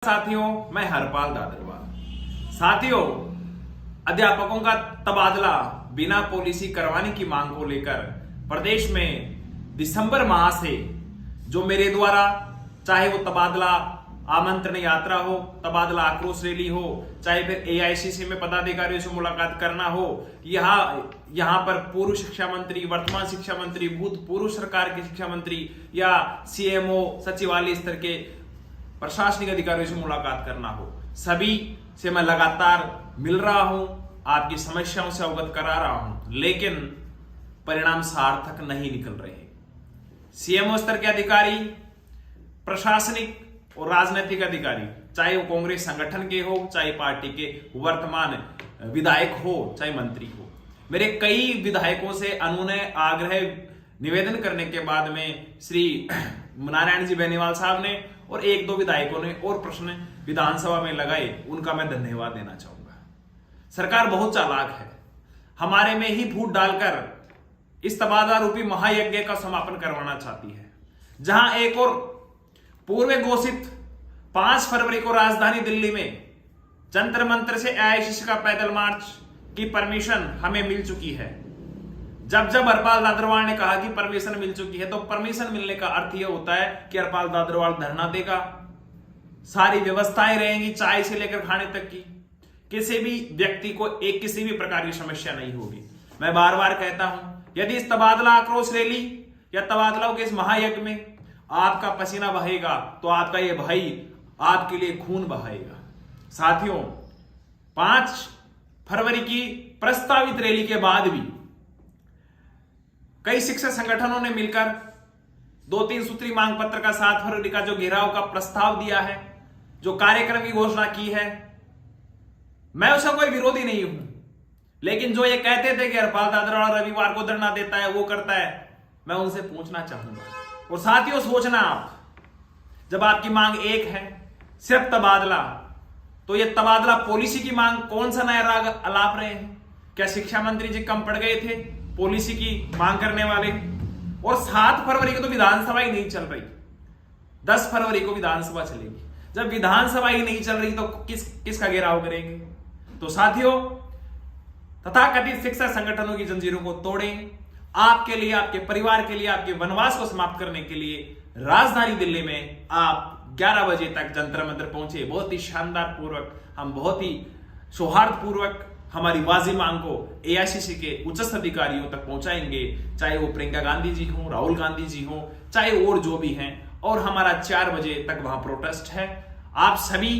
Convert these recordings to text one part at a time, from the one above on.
साथियों, मैं हरपाल दादरवाल। साथियों, अध्यापकों का तबादला बिना पॉलिसी करवाने की मांग को लेकर प्रदेश में दिसंबर माह से जो मेरे द्वारा चाहे वो तबादला आमंत्रण यात्रा हो, तबादला आक्रोश रैली हो, चाहे फिर एआईसीसी में पदाधिकारियों से मुलाकात करना हो, यहाँ पर पूर्व शिक्षा मंत्री, वर्तमान शिक्षा मंत्री, भूतपूर्व सरकार के शिक्षा मंत्री या सीएमओ सचिवालय स्तर के प्रशासनिक अधिकारियों से मुलाकात करना हो, सभी से मैं लगातार मिल रहा हूं, आपकी समस्याओं से अवगत करा रहा हूं, लेकिन परिणाम सार्थक नहीं निकल रहे। सीएमओ स्तर के अधिकारी, प्रशासनिक और राजनीतिक अधिकारी, चाहे वो कांग्रेस संगठन के हो, चाहे पार्टी के वर्तमान विधायक हो, चाहे मंत्री हो, मेरे कई विधायकों से अनुनय आग्रह निवेदन करने के बाद में श्री नारायण जी बेनीवाल साहब ने और एक दो विधायकों ने और प्रश्न विधानसभा में लगाए, उनका मैं धन्यवाद देना चाहूंगा। सरकार बहुत चालाक है, हमारे में ही फूट डालकर इस तबादला रूपी महायज्ञ का समापन करवाना चाहती है। जहां एक और पूर्व घोषित 5 फरवरी को राजधानी दिल्ली में जंतर मंतर से एआईसीसी का पैदल मार्च की परमिशन हमें मिल चुकी है। जब हरपाल दादरवाल ने कहा कि परमिशन मिल चुकी है, तो परमिशन मिलने का अर्थ यह होता है कि हरपाल दादरवाल धरना देगा, सारी व्यवस्थाएं रहेंगी, चाय से लेकर खाने तक की, किसी भी व्यक्ति को किसी भी प्रकार की समस्या नहीं होगी। मैं बार बार कहता हूं, यदि इस तबादला आक्रोश रैली या तबादलाओं के इस महायज्ञ में आपका पसीना बहेगा, तो आपका ये भाई आपके लिए खून बहाएगा। साथियों, 5 फरवरी की प्रस्तावित रैली के बाद भी कई शिक्षक संगठनों ने मिलकर 2-3 सूत्री मांग पत्र का 7 फरवरी का जो घेराव का प्रस्ताव दिया है, जो कार्यक्रम की घोषणा की है, मैं उसका कोई विरोधी नहीं हूं, लेकिन जो ये कहते थे कि हरपाल दादरवाल रविवार को धरना देता है, वो करता है, मैं उनसे पूछना चाहूंगा। और साथियों, सोचना आप, जब आपकी मांग एक है, सिर्फ तबादला, तो ये तबादला पॉलिसी की मांग कौन सा नया राग अलाप रहे हैं? क्या शिक्षा मंत्री जी कम पड़ गए थे पॉलिसी की मांग करने वाले? और 7 फरवरी को तो विधानसभा ही नहीं चल रही, 10 फरवरी को विधानसभा चलेगी। जब विधानसभा ही नहीं चल रही तो किसका घेराव करेंगे? तो साथियों, तथाकथित शिक्षक संगठनों की जंजीरों को तोड़ें, आपके लिए, आपके परिवार के लिए, आपके वनवास को समाप्त करने के लिए राजधानी दिल्ली में आप 11 बजे तक जंतर मंतर पहुंचे। बहुत ही शानदार पूर्वक, हम बहुत ही सौहार्दपूर्वक हमारी वाजी मांग को एआईसीसी के उच्चस्थ अधिकारियों तक पहुंचाएंगे, चाहे वो प्रियंका गांधी जी हो, राहुल गांधी जी हो, चाहे और जो भी हैं। और हमारा 4 बजे तक वहां प्रोटेस्ट है। आप सभी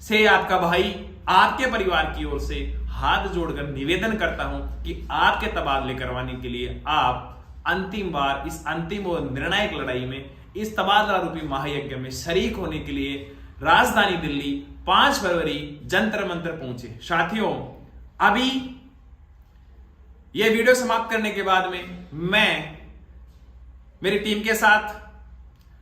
से आपका भाई आपके परिवार की ओर से हाथ जोड़कर निवेदन करता हूं कि आपके तबादले करवाने के लिए आप अंतिम बार इस अंतिम और निर्णायक लड़ाई में, इस तबादला रूपी महायज्ञ में शरीक होने के लिए राजधानी दिल्ली 5 फरवरी जंतर मंतर पहुंचे। साथियों, अभी यह वीडियो समाप्त करने के बाद में मैं मेरी टीम के साथ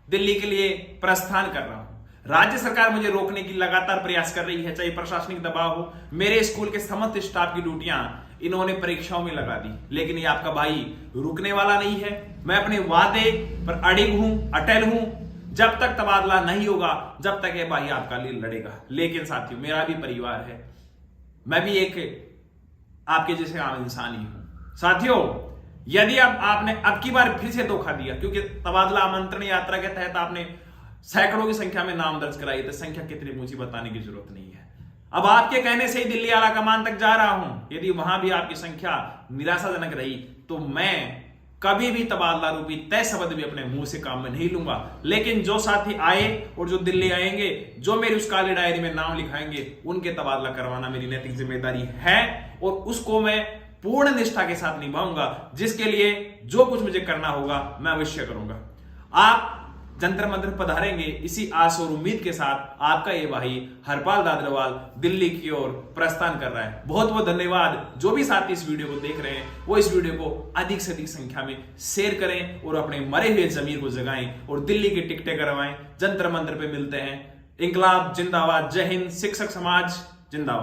दिल्ली के लिए प्रस्थान कर रहा हूं। राज्य सरकार मुझे रोकने की लगातार प्रयास कर रही है, चाहे प्रशासनिक दबाव हो। मेरे स्कूल के समस्त स्टाफ की ड्यूटियां इन्होंने परीक्षाओं में लगा दी, लेकिन ये आपका भाई रुकने वाला नहीं है। मैं अपने वादे पर अडिग हूं, अटल हूं। जब तक तबादला नहीं होगा, जब तक ये भाई आपका लिए लड़ेगा। लेकिन साथियों, मेरा भी परिवार है, मैं भी एक आपके जैसे आम इंसान ही हूं। साथियों, यदि आपने अब की बार फिर से धोखा दिया, क्योंकि तबादला आमंत्रण यात्रा के तहत आपने सैकड़ों की संख्या में नाम दर्ज कराई, तो संख्या कितनी ऊंची बताने की जरूरत नहीं है। अब आपके कहने से ही दिल्ली आला कमान तक जा रहा हूं। यदि वहां भी आपकी संख्या निराशाजनक रही, तो मैं कभी भी तबादला रूपी तय शब्द भी अपने मुंह से काम में नहीं लूंगा। लेकिन जो साथी आए और जो दिल्ली आएंगे, जो मेरी उस काली डायरी में नाम लिखाएंगे, उनके तबादला करवाना मेरी नैतिक जिम्मेदारी है और उसको मैं पूर्ण निष्ठा के साथ निभाऊंगा। जिसके लिए जो कुछ मुझे करना होगा, मैं अवश्य करूंगा। आप जंतर मंतर पधारेंगे, इसी आस और उम्मीद के साथ आपका ये भाई हरपाल दादरवाल दिल्ली की ओर प्रस्थान कर रहा है। बहुत बहुत धन्यवाद। जो भी साथी इस वीडियो को देख रहे हैं, वो इस वीडियो को अधिक से अधिक संख्या में शेयर करें और अपने मरे हुए जमीर को जगाएं और दिल्ली की टिकटें करवाएं। जंतर मंतर पे मिलते हैं। इंकलाब जिंदाबाद। जय हिंद। शिक्षक समाज जिंदाबाद।